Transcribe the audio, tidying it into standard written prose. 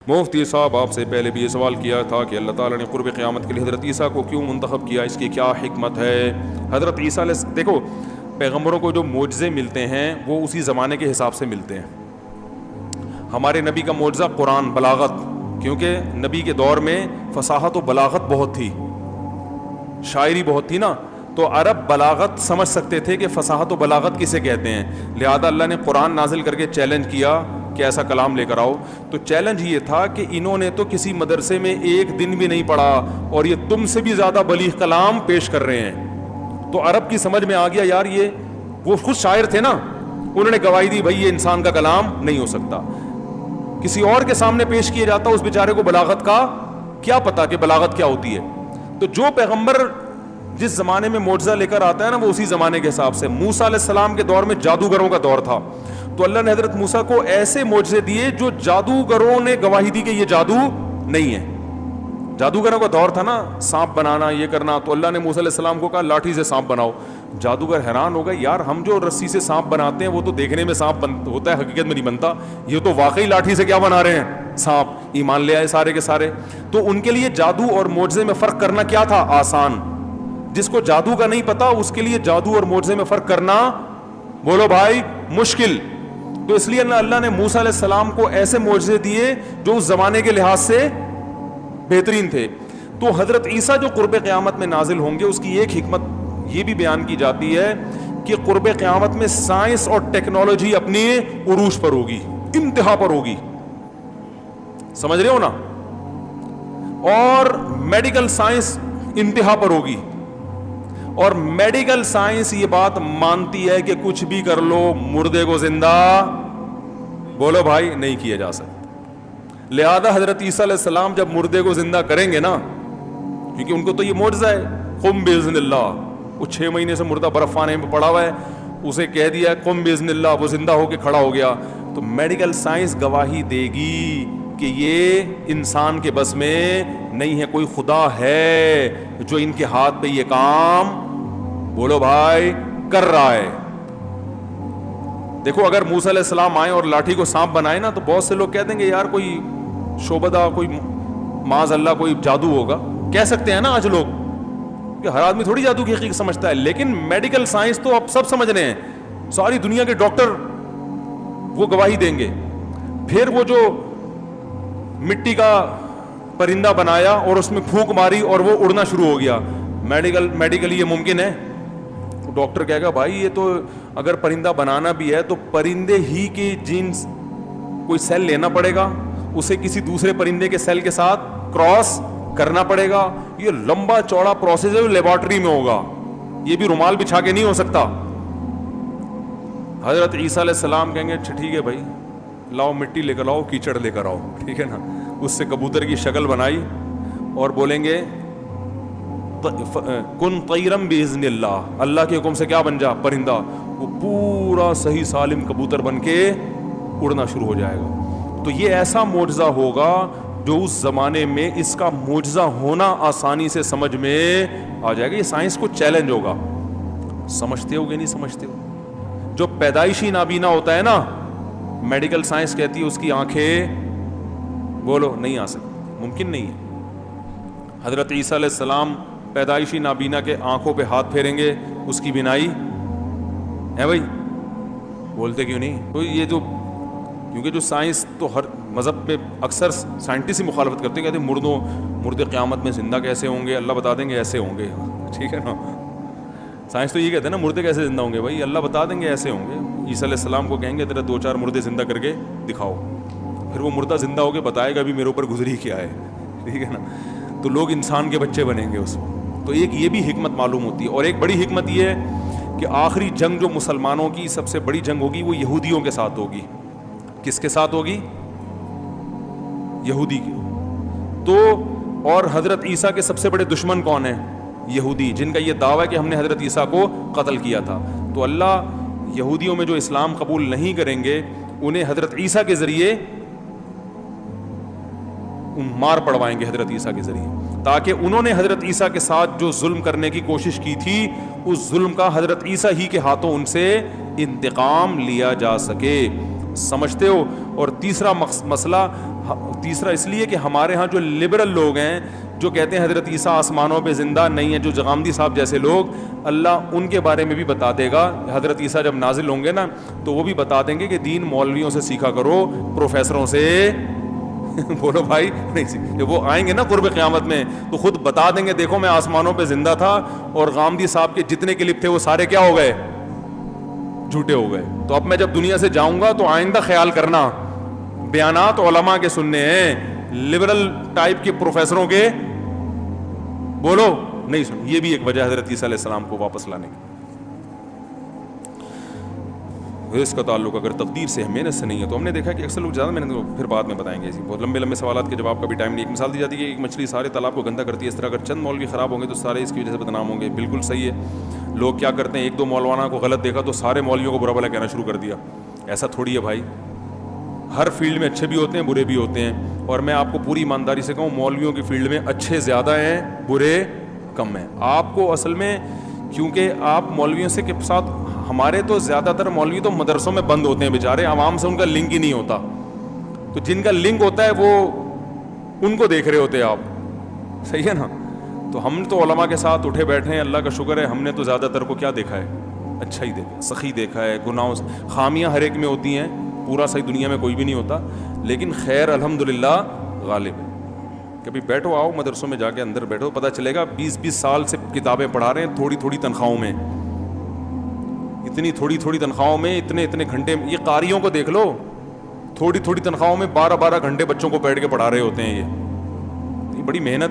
مفتی صاحب آپ سے پہلے بھی یہ سوال کیا تھا کہ اللہ تعالیٰ نے قرب قیامت کے لیے حضرت عیسیٰ کو کیوں منتخب کیا, اس کی کیا حکمت ہے؟ حضرت عیسیٰ علیہ دیکھو پیغمبروں کو جو معجزے ملتے ہیں وہ اسی زمانے کے حساب سے ملتے ہیں. ہمارے نبی کا معجزہ قرآن, بلاغت, کیونکہ نبی کے دور میں فصاحت و بلاغت بہت تھی, شاعری بہت تھی نا, تو عرب بلاغت سمجھ سکتے تھے کہ فصاحت و بلاغت کسے کہتے ہیں. لہذا اللہ نے قرآن نازل کر کے چیلنج کیا کہ ایسا کلام لے کر آؤ. تو چیلنج یہ تھا کہ انہوں نے تو کسی مدرسے میں ایک دن بھی نہیں پڑھا اور یہ تم سے بھی زیادہ بلیغ کلام پیش کر رہے ہیں. تو عرب کی سمجھ میں آ گیا یار یہ, وہ خود شاعر تھے نا, انہوں نے گواہی دی بھائی یہ انسان کا کلام نہیں ہو سکتا. کسی اور کے سامنے پیش کیا جاتا, اس بیچارے کو بلاغت کا کیا پتا کہ بلاغت کیا ہوتی ہے. تو جو پیغمبر جس زمانے میں معجزہ لے کر آتا ہے نا وہ اسی زمانے کے حساب سے. موسیٰ علیہ السلام کے دور میں جادوگروں کا دور تھا, تو اللہ نے حضرت موسیٰ کو ایسے معجزے دیے جو جادوگروں نے گواہی دی کہ یہ جادو نہیں ہے. جادوگروں کا دور تھا نا, سانپ بنانا, یہ کرنا, تو اللہ نے موسیٰ علیہ السلام کو کہا لاٹھی سے سانپ بناؤ. جادوگر حیران ہو گئے, یار ہم جو رسی سے سانپ بناتے ہیں وہ تو دیکھنے میں سانپ ہوتا ہے, حقیقت میں نہیں بنتا, یہ تو واقعی لاٹھی سے کیا بنا رہے ہیں, سانپ. ایمان لے آئے سارے کے سارے. تو ان کے لیے جادو اور معجزے میں فرق کرنا کیا تھا؟ آسان. جس کو جادو کا نہیں پتا اس کے لیے جادو اور معجزے میں فرق کرنا, بولو بھائی, مشکل. تو اس لیے اللہ نے موسیٰ علیہ السلام کو ایسے معجزے دیے جو اس زمانے کے لحاظ سے بہترین تھے. تو حضرت عیسیٰ جو قرب قیامت میں نازل ہوں گے اس کی ایک حکمت یہ بھی بیان کی جاتی ہے کہ قرب قیامت میں سائنس اور ٹیکنالوجی اپنی عروج پر ہوگی, انتہا پر ہوگی, سمجھ رہے ہو نا, اور میڈیکل سائنس انتہا پر ہوگی. اور میڈیکل سائنس یہ بات مانتی ہے کہ کچھ بھی کر لو مردے کو زندہ, بولو بھائی, نہیں کیا جا سکتا. لہذا حضرت عیسیٰ علیہ السلام جب مردے کو زندہ کریں گے نا, کیونکہ ان کو تو یہ معجزہ ہے, قم باذن اللہ, وہ 6 مہینے سے مردہ برف خانے میں پڑا ہوا ہے, اسے کہہ دیا قم باذن اللہ, وہ زندہ ہو کے کھڑا ہو گیا. تو میڈیکل سائنس گواہی دے گی کہ یہ انسان کے بس میں نہیں ہے, کوئی خدا ہے جو ان کے ہاتھ پہ یہ کام, بولو بھائی, کر رہا ہے. دیکھو اگر موسیٰ علیہ السلام آئے اور لاٹھی کو سانپ بنائے نا, تو بہت سے لوگ کہہ دیں گے یار کوئی شعبدہ, کوئی معاذ اللہ کوئی جادو ہوگا. کہہ سکتے ہیں نا آج لوگ, کہ ہر آدمی تھوڑی جادو کی حقیقت سمجھتا ہے, لیکن میڈیکل سائنس تو اب سب سمجھ رہے ہیں, ساری دنیا کے ڈاکٹر وہ گواہی دیں گے. پھر وہ جو مٹی کا پرندہ بنایا اور اس میں پھونک ماری اور وہ اڑنا شروع ہو گیا, میڈیکلی یہ ممکن ہے؟ ڈاکٹر کہے گا بھائی یہ تو اگر پرندہ بنانا بھی ہے تو پرندے ہی کے جینز کوئی سیل لینا پڑے گا, اسے کسی دوسرے پرندے کے سیل کے ساتھ کراس کرنا پڑے گا, یہ لمبا چوڑا پروسیس ہے, لیبارٹری میں ہوگا, یہ بھی رومال بچھا کے نہیں ہو سکتا. حضرت عیسیٰ علیہ السلام کہیں گے اچھا ٹھیک ہے بھائی, لاؤ مٹی لے کر آؤ, کیچڑ لے کر آؤ, ٹھیک ہے نا, اس سے کبوتر کی شکل بنائی اور بولیں گے کن طیرم باذن اللہ, اللہ کے حکم سے کیا بن جا, پرندہ, وہ پورا صحیح سالم کبوتر بن کے اڑنا شروع ہو جائے گا. تو یہ ایسا معجزہ ہوگا جو اس زمانے میں اس کا معجزہ ہونا آسانی سے سمجھ میں آ جائے گا. یہ سائنس کو چیلنج ہوگا. سمجھتے ہو گے نہیں سمجھتے ہو؟ جو پیدائشی نابینا ہوتا ہے نا, میڈیکل سائنس کہتی ہے اس کی آنکھیں, بولو, نہیں آ سکتی, ممکن نہیں ہے. حضرت عیسیٰ علیہ السلام پیدائشی نابینا کے آنکھوں پہ ہاتھ پھیریں گے, اس کی بینائی ہے بھائی, بولتے کیوں نہیں؟ تو یہ جو, کیونکہ جو سائنس تو ہر مذہب میں اکثر سائنٹسٹ ہی مخالفت کرتے ہیں, کہتے ہیں مردے قیامت میں زندہ کیسے ہوں گے, اللہ بتا دیں گے ایسے ہوں گے, ٹھیک ہے نا. سائنس تو یہ کہتے ہیں نا مردے کیسے زندہ ہوں گے, بھائی اللہ بتا دیں گے ایسے ہوں گے. عیسیٰ علیہ السلام کو کہیں گے ذرا 2-4 مردے زندہ کر کے دکھاؤ, پھر وہ مردہ زندہ ہو کے بتائے گا بھی میرے اوپر گزری کیا ہے, ٹھیک ہے نا. تو لوگ انسان کے بچے بنیں گے اس میں. تو ایک یہ بھی حکمت معلوم ہوتی ہے. اور ایک بڑی حکمت یہ ہے کہ آخری جنگ جو مسلمانوں کی سب سے بڑی جنگ ہوگی وہ یہودیوں کے ساتھ ہوگی. کس کے ساتھ ہوگی؟ یہودی کی. تو اور حضرت عیسیٰ کے سب سے بڑے دشمن کون ہیں؟ یہودی, جن کا یہ دعویٰ ہے کہ ہم نے حضرت عیسیٰ کو قتل کیا تھا. تو اللہ یہودیوں میں جو اسلام قبول نہیں کریں گے انہیں حضرت عیسیٰ کے ذریعے مار پڑوائیں گے, حضرت عیسیٰ کے ذریعے, تاکہ انہوں نے حضرت عیسیٰ کے ساتھ جو ظلم کرنے کی کوشش کی تھی اس ظلم کا حضرت عیسیٰ ہی کے ہاتھوں ان سے انتقام لیا جا سکے. سمجھتے ہو؟ اور تیسرا مسئلہ, تیسرا اس لیے کہ ہمارے ہاں جو لبرل لوگ ہیں جو کہتے ہیں حضرت عیسیٰ آسمانوں پہ زندہ نہیں ہے، جو جغامدی صاحب جیسے لوگ، اللہ ان کے بارے میں بھی بتا دے گا. حضرت عیسیٰ جب نازل ہوں گے نا تو وہ بھی بتا دیں گے کہ دین مولویوں سے سیکھا کرو، پروفیسروں سے بولو بھائی نہیں. جب وہ آئیں گے نا قرب قیامت میں تو خود بتا دیں گے دیکھو میں آسمانوں پہ زندہ تھا اور غامدی صاحب کے جتنے کلپ تھے وہ سارے کیا ہو گئے؟ جھوٹے ہو گئے. تو اب میں جب دنیا سے جاؤں گا تو آئندہ خیال کرنا بیانات علماء کے سننے ہیں، لبرل ٹائپ کے پروفیسروں کے بولو نہیں سن. یہ بھی ایک وجہ حضرت عیسیٰ علیہ السلام کو واپس لانے کی. اس کا تعلق اگر تقدیر سے محنت سے نہیں ہے تو ہم نے دیکھا کہ اکثر لوگ زیادہ محنت کو پھر بعد میں بتائیں گے. بہت لمبے لمبے سوالات کے جواب کا بھی ٹائم نہیں. ایک مثال دی جاتی ہے کہ ایک مچھلی سارے تالاب کو گندا کرتی ہے، اس طرح اگر چند مولوی خراب ہوں گے تو سارے اس کی وجہ سے بدنام ہوں گے. بالکل صحیح ہے. لوگ کیا کرتے ہیں، ایک دو مولوانا کو غلط دیکھا تو سارے مولویوں کو برا بھلا کہنا شروع کر دیا. ایسا تھوڑی ہے بھائی، ہر فیلڈ میں اچھے بھی ہوتے ہیں برے بھی ہوتے ہیں. اور میں آپ کو پوری ایمانداری سے کہوں مولویوں کی فیلڈ میں اچھے زیادہ ہیں برے کم ہیں. آپ کو اصل میں کیونکہ آپ مولویوں سے کے ساتھ، ہمارے تو زیادہ تر مولوی تو مدرسوں میں بند ہوتے ہیں بیچارے، عوام سے ان کا لنک ہی نہیں ہوتا. تو جن کا لنک ہوتا ہے وہ ان کو دیکھ رہے ہوتے ہیں آپ. صحیح ہے نا. تو ہم تو علماء کے ساتھ اٹھے بیٹھے ہیں، اللہ کا شکر ہے ہم نے تو زیادہ تر کو کیا دیکھا ہے؟ اچھا ہی دیکھا، سخی دیکھا ہے. گناہوں خامیاں ہر ایک میں ہوتی ہیں، پورا صحیح دنیا میں کوئی بھی نہیں ہوتا، لیکن خیر الحمدللہ غالب ہے. کبھی بیٹھو، آؤ مدرسوں میں جا کے اندر بیٹھو، پتہ چلے گا 20-20 سال سے کتابیں پڑھا رہے ہیں تھوڑی تھوڑی تنخواہوں میں، اتنی تھوڑی تھوڑی تنخواہوں میں اتنے گھنٹے. یہ قاریوں کو دیکھ لو، تھوڑی تھوڑی تنخواہوں میں 12-12 گھنٹے بچوں کو بیٹھ کے پڑھا رہے ہوتے ہیں. یہ بڑی محنت